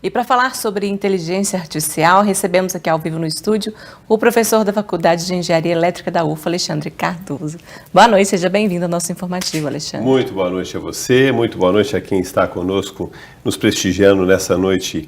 E para falar sobre inteligência artificial, recebemos aqui ao vivo no estúdio o professor da Faculdade de Engenharia Elétrica da UFA, Alexandre Cardoso. Boa noite, seja bem-vindo ao nosso informativo, Alexandre. Muito boa noite a você, muito boa noite a quem está conosco, nos prestigiando nessa noite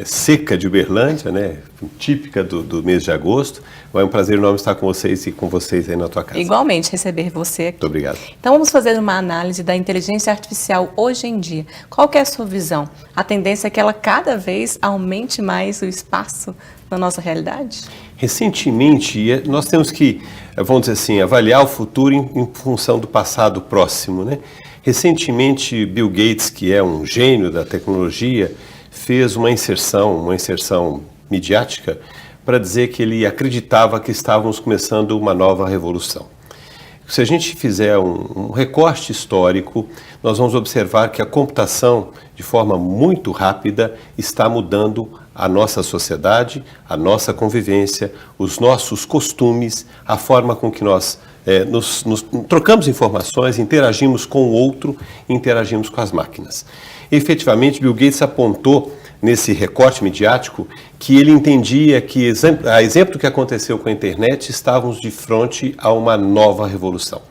seca de Uberlândia, né? Típica do mês de agosto. É um prazer enorme estar com vocês e com vocês aí na tua casa. Igualmente, receber você aqui. Muito obrigado. Então vamos fazer uma análise da inteligência artificial hoje em dia. Qual que é a sua visão? A tendência é que ela cada vez aumente mais o espaço na nossa realidade? Recentemente, nós temos que, vamos dizer assim, avaliar o futuro em função do passado próximo, né? Recentemente, Bill Gates, que é um gênio da tecnologia, fez uma inserção midiática para dizer que ele acreditava que estávamos começando uma nova revolução. Se a gente fizer um recorte histórico, nós vamos observar que a computação, de forma muito rápida, está mudando a nossa sociedade, a nossa convivência, os nossos costumes, a forma com que nós nos trocamos informações, interagimos com o outro, interagimos com as máquinas. Efetivamente, Bill Gates apontou nesse recorte midiático que ele entendia que, a exemplo do que aconteceu com a internet, estávamos de frente a uma nova revolução.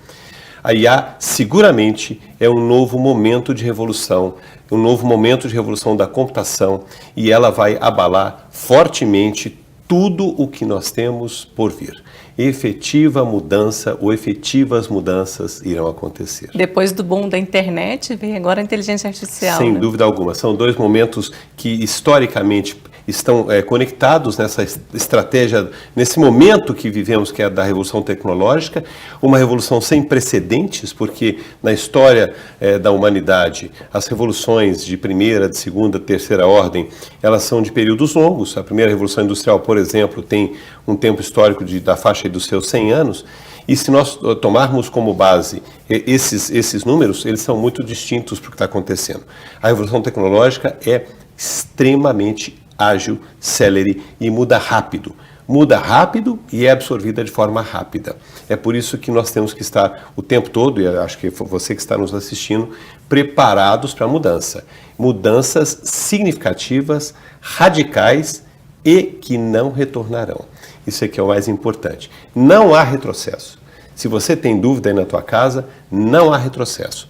A IA seguramente é um novo momento de revolução, um novo momento de revolução da computação, e ela vai abalar fortemente tudo o que nós temos por vir. Efetiva mudança ou efetivas mudanças irão acontecer. Depois do boom da internet, vem agora a inteligência artificial. Sem dúvida alguma. São dois momentos que historicamente estão conectados nessa estratégia, nesse momento que vivemos, que é da revolução tecnológica, uma revolução sem precedentes, porque na história da humanidade, as revoluções de primeira, de segunda, terceira ordem, elas são de períodos longos. A primeira revolução industrial, por exemplo, tem um tempo histórico da faixa dos seus 100 anos, e se nós tomarmos como base esses números, eles são muito distintos para o que está acontecendo. A revolução tecnológica é extremamente ágil, célere e muda rápido. Muda rápido e é absorvida de forma rápida. É por isso que nós temos que estar o tempo todo, e acho que você que está nos assistindo, preparados para a mudança. Mudanças significativas, radicais e que não retornarão. Isso aqui é o mais importante. Não há retrocesso. Se você tem dúvida aí na tua casa, não há retrocesso.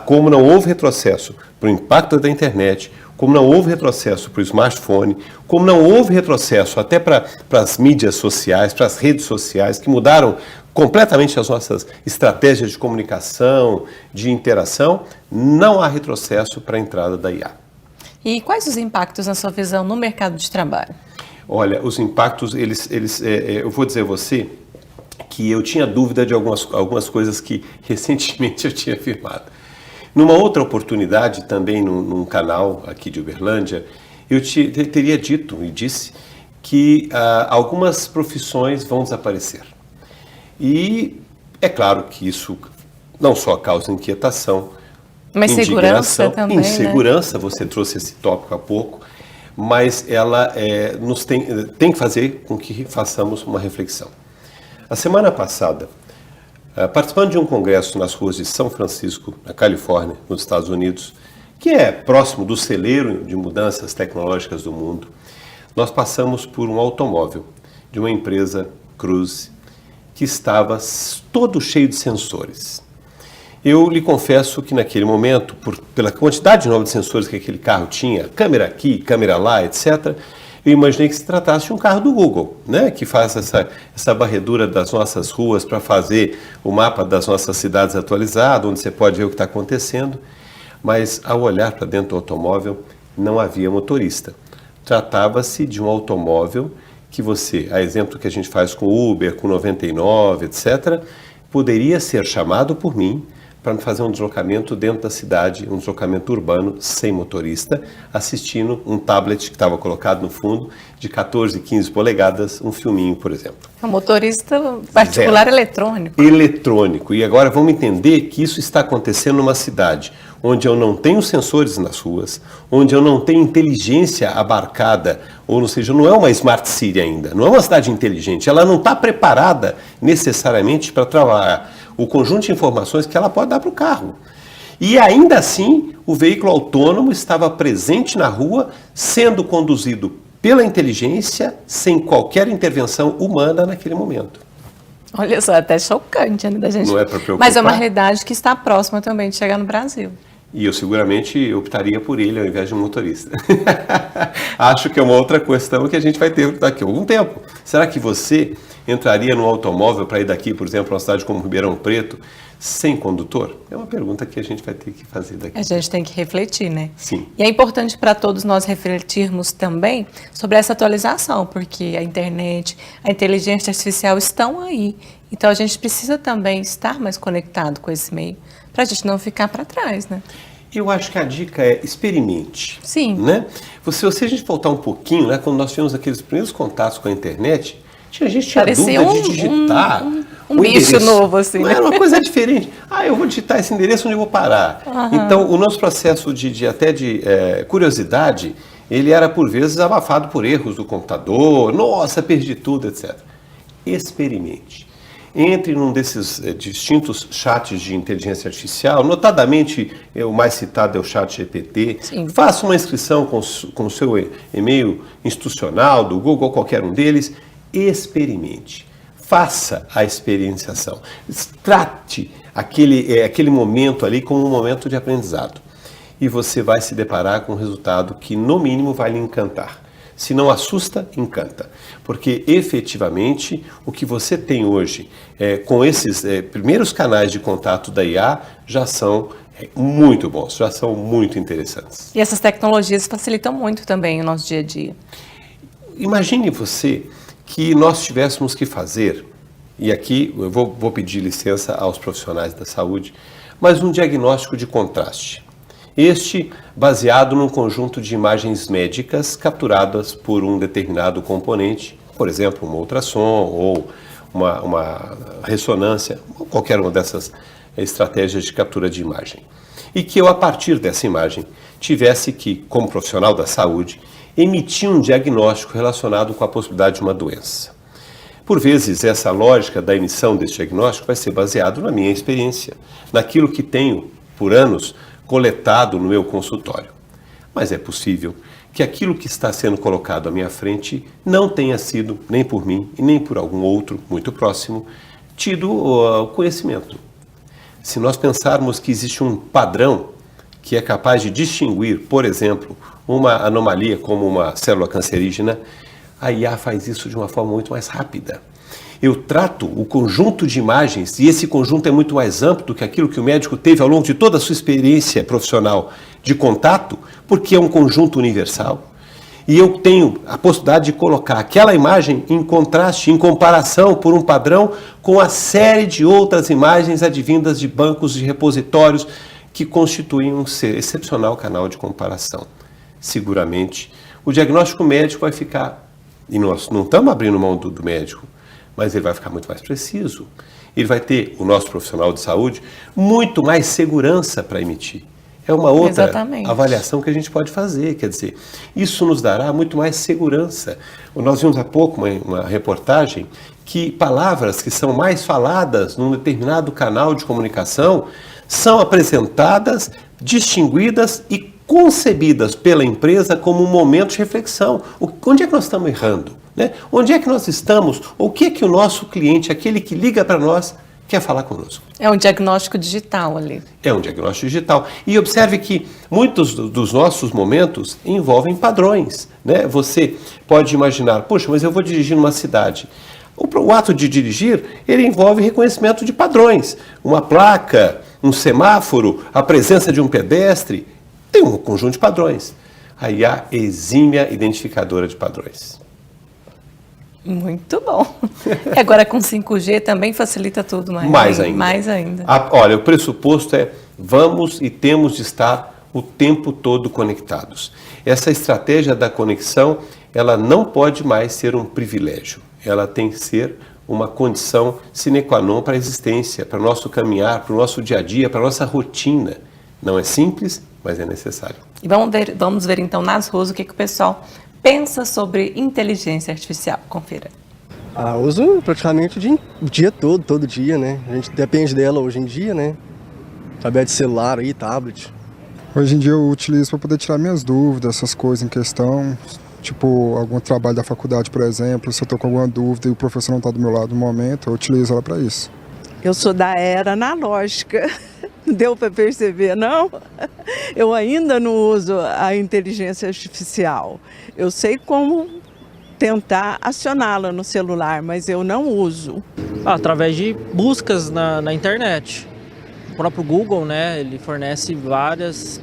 Como não houve retrocesso para o impacto da internet, como não houve retrocesso para o smartphone, como não houve retrocesso até para as mídias sociais, para as redes sociais, que mudaram completamente as nossas estratégias de comunicação, de interação, não há retrocesso para a entrada da IA. E quais os impactos, na sua visão, no mercado de trabalho? Olha, os impactos, eu vou dizer a você que eu tinha dúvida de algumas coisas que recentemente eu tinha afirmado. Numa outra oportunidade, também num canal aqui de Uberlândia, eu teria dito e disse que algumas profissões vão desaparecer. E é claro que isso não só causa inquietação, mas indignação, também, insegurança, né? Você trouxe esse tópico há pouco, mas ela nos tem que fazer com que façamos uma reflexão. A semana passada, participando de um congresso nas ruas de São Francisco, na Califórnia, nos Estados Unidos, que é próximo do celeiro de mudanças tecnológicas do mundo, nós passamos por um automóvel de uma empresa Cruze que estava todo cheio de sensores. Eu lhe confesso que naquele momento, pela quantidade nova de sensores que aquele carro tinha, câmera aqui, câmera lá, etc., eu imaginei que se tratasse de um carro do Google, né, que faz essa varredura das nossas ruas para fazer o mapa das nossas cidades atualizado, onde você pode ver o que está acontecendo. Mas ao olhar para dentro do automóvel, não havia motorista. Tratava-se de um automóvel que você, a exemplo que a gente faz com Uber, com 99, etc., poderia ser chamado por mim para fazer um deslocamento dentro da cidade, um deslocamento urbano sem motorista, assistindo um tablet que estava colocado no fundo, de 14, 15 polegadas, um filminho, por exemplo. Um motorista particular eletrônico. Eletrônico. E agora vamos entender que isso está acontecendo numa cidade onde eu não tenho sensores nas ruas, onde eu não tenho inteligência abarcada, ou seja, não é uma Smart City ainda, não é uma cidade inteligente, ela não está preparada necessariamente para trabalhar o conjunto de informações que ela pode dar para o carro. E ainda assim, o veículo autônomo estava presente na rua, sendo conduzido pela inteligência, sem qualquer intervenção humana naquele momento. Olha só, até chocante, né, da gente. Não é para preocupar? Mas é uma realidade que está próxima também de chegar no Brasil. E eu seguramente optaria por ele ao invés de um motorista. Acho que é uma outra questão que a gente vai ter daqui a algum tempo. Será que você entraria num automóvel para ir daqui, por exemplo, a uma cidade como Ribeirão Preto, sem condutor? É uma pergunta que a gente vai ter que fazer daqui. A gente tem que refletir, né? Sim. E é importante para todos nós refletirmos também sobre essa atualização, porque a internet, a inteligência artificial estão aí. Então a gente precisa também estar mais conectado com esse meio, para a gente não ficar para trás, né? Eu acho que a dica é experimente. Sim. Né? Se a gente voltar um pouquinho, né, quando nós tivemos aqueles primeiros contatos com a internet, a gente tinha Parecia dúvida de digitar um bicho endereço. novo, assim, Não né? era uma coisa diferente. Eu vou digitar esse endereço onde eu vou parar. Então, o nosso processo de curiosidade, ele era por vezes abafado por erros do computador. Nossa, perdi tudo, etc. Experimente. Entre num desses distintos chats de inteligência artificial, notadamente o mais citado é o chat GPT. Sim. Faça uma inscrição com o seu e-mail institucional, do Google, qualquer um deles. Experimente. Faça a experienciação. Trate aquele momento ali como um momento de aprendizado. E você vai se deparar com um resultado que, no mínimo, vai lhe encantar. Se não assusta, encanta. Porque, efetivamente, o que você tem hoje com esses primeiros canais de contato da IA já são muito bons, já são muito interessantes. E essas tecnologias facilitam muito também o nosso dia a dia. Imagine você que nós tivéssemos que fazer, e aqui eu vou pedir licença aos profissionais da saúde, mas um diagnóstico de contraste. Este baseado num conjunto de imagens médicas capturadas por um determinado componente, por exemplo, um ultrassom ou uma ressonância, ou qualquer uma dessas estratégias de captura de imagem. E que eu, a partir dessa imagem, tivesse que, como profissional da saúde, emitir um diagnóstico relacionado com a possibilidade de uma doença. Por vezes, essa lógica da emissão desse diagnóstico vai ser baseado na minha experiência, naquilo que tenho, por anos, coletado no meu consultório. Mas é possível que aquilo que está sendo colocado à minha frente não tenha sido, nem por mim e nem por algum outro muito próximo, tido o conhecimento. Se nós pensarmos que existe um padrão que é capaz de distinguir, por exemplo, uma anomalia como uma célula cancerígena, a IA faz isso de uma forma muito mais rápida. Eu trato o conjunto de imagens, e esse conjunto é muito mais amplo do que aquilo que o médico teve ao longo de toda a sua experiência profissional de contato, porque é um conjunto universal. E eu tenho a possibilidade de colocar aquela imagem em contraste, em comparação por um padrão com a série de outras imagens advindas de bancos de repositórios que constituem um excepcional canal de comparação. Seguramente, o diagnóstico médico vai ficar, e nós não estamos abrindo mão do médico, mas ele vai ficar muito mais preciso. Ele vai ter, o nosso profissional de saúde, muito mais segurança para emitir. É uma outra Exatamente. avaliação que a gente pode fazer, quer dizer, isso nos dará muito mais segurança. Nós vimos há pouco uma reportagem que palavras que são mais faladas num determinado canal de comunicação são apresentadas, distinguidas e concebidas pela empresa como um momento de reflexão. Onde é que nós estamos errando? Né? Onde é que nós estamos? O que é que o nosso cliente, aquele que liga para nós, quer falar conosco? É um diagnóstico digital ali. É um diagnóstico digital. E observe que muitos dos nossos momentos envolvem padrões. Né? Você pode imaginar, puxa, mas eu vou dirigir numa cidade. O ato de dirigir, ele envolve reconhecimento de padrões. Uma placa, um semáforo, a presença de um pedestre, tem um conjunto de padrões. A IA é exímia identificadora de padrões. Muito bom. E agora com 5G também facilita tudo Mais ainda. Mais ainda. Olha, o pressuposto é vamos e temos de estar o tempo todo conectados. Essa estratégia da conexão, ela não pode mais ser um privilégio. Ela tem que ser uma condição sine qua non para a existência, para o nosso caminhar, para o nosso dia a dia, para a nossa rotina. Não é simples, mas é necessário. E vamos ver então nas ruas o que o pessoal pensa sobre inteligência artificial. Confira. Uso praticamente o dia todo dia, né? A gente depende dela hoje em dia, né? Tablete celular aí, tablet. Hoje em dia eu utilizo para poder tirar minhas dúvidas, essas coisas em questão, tipo algum trabalho da faculdade, por exemplo, se eu estou com alguma dúvida e o professor não está do meu lado no momento, eu utilizo ela para isso. Eu sou da era analógica, deu para perceber, não? Eu ainda não uso a inteligência artificial. Eu sei como tentar acioná-la no celular, mas eu não uso. Através de buscas na internet. O próprio Google, né, ele fornece várias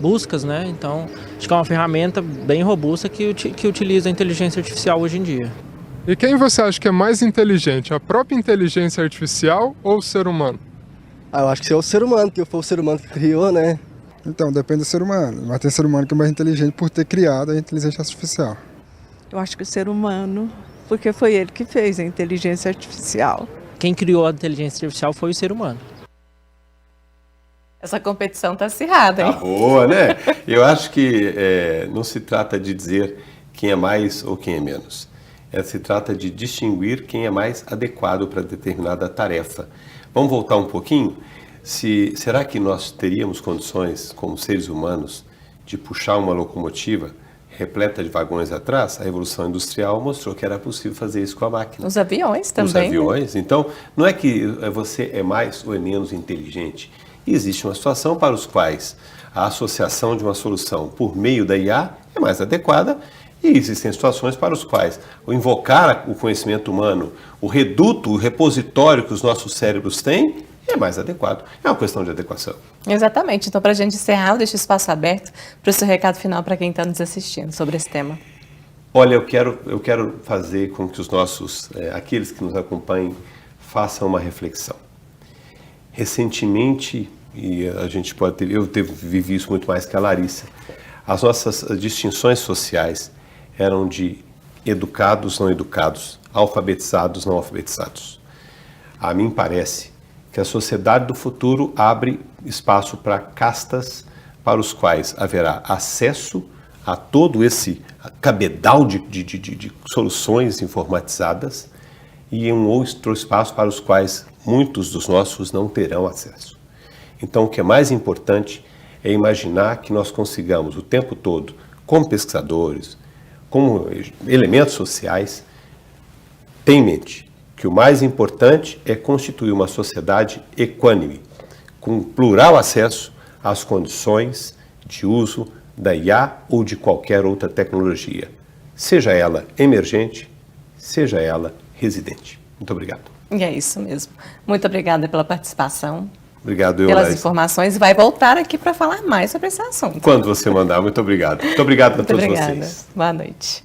buscas, né? Então, acho que é uma ferramenta bem robusta que utiliza a inteligência artificial hoje em dia. E quem você acha que é mais inteligente, a própria inteligência artificial ou o ser humano? Eu acho que é o ser humano, porque foi o ser humano que criou, né? Então, depende do ser humano, mas tem ser humano que é mais inteligente por ter criado a inteligência artificial. Eu acho que o ser humano, porque foi ele que fez a inteligência artificial. Quem criou a inteligência artificial foi o ser humano. Essa competição tá acirrada, hein? Tá boa, né? Eu acho que não se trata de dizer quem é mais ou quem é menos. Se trata de distinguir quem é mais adequado para determinada tarefa. Vamos voltar um pouquinho? Será que nós teríamos condições, como seres humanos, de puxar uma locomotiva repleta de vagões atrás? A Revolução Industrial mostrou que era possível fazer isso com a máquina. Os aviões também. Os aviões. Né? Então, não é que você é mais ou é menos inteligente. Existe uma situação para os quais a associação de uma solução por meio da IA é mais adequada e existem situações para os quais o invocar o conhecimento humano, o reduto, o repositório que os nossos cérebros têm, é mais adequado. É uma questão de adequação. Exatamente. Então, para a gente encerrar, eu deixo espaço aberto para o seu recado final para quem está nos assistindo sobre esse tema. Olha, eu quero fazer com que os nossos, aqueles que nos acompanhem, façam uma reflexão. Recentemente, e a gente pode ter, vivi isso muito mais que a Larissa, as nossas distinções sociais eram de educados, não educados, alfabetizados, não alfabetizados. A mim parece que a sociedade do futuro abre espaço para castas para os quais haverá acesso a todo esse cabedal de soluções informatizadas e um outro espaço para os quais muitos dos nossos não terão acesso. Então, o que é mais importante é imaginar que nós consigamos o tempo todo, como pesquisadores, como elementos sociais, ter em mente que o mais importante é constituir uma sociedade equânime, com plural acesso às condições de uso da IA ou de qualquer outra tecnologia, seja ela emergente, seja ela residente. Muito obrigado. E é isso mesmo. Muito obrigada pela participação. Obrigado, pelas informações. Vai voltar aqui para falar mais sobre esse assunto. Quando você mandar. Muito obrigado. Muito obrigado a todos vocês. Boa noite.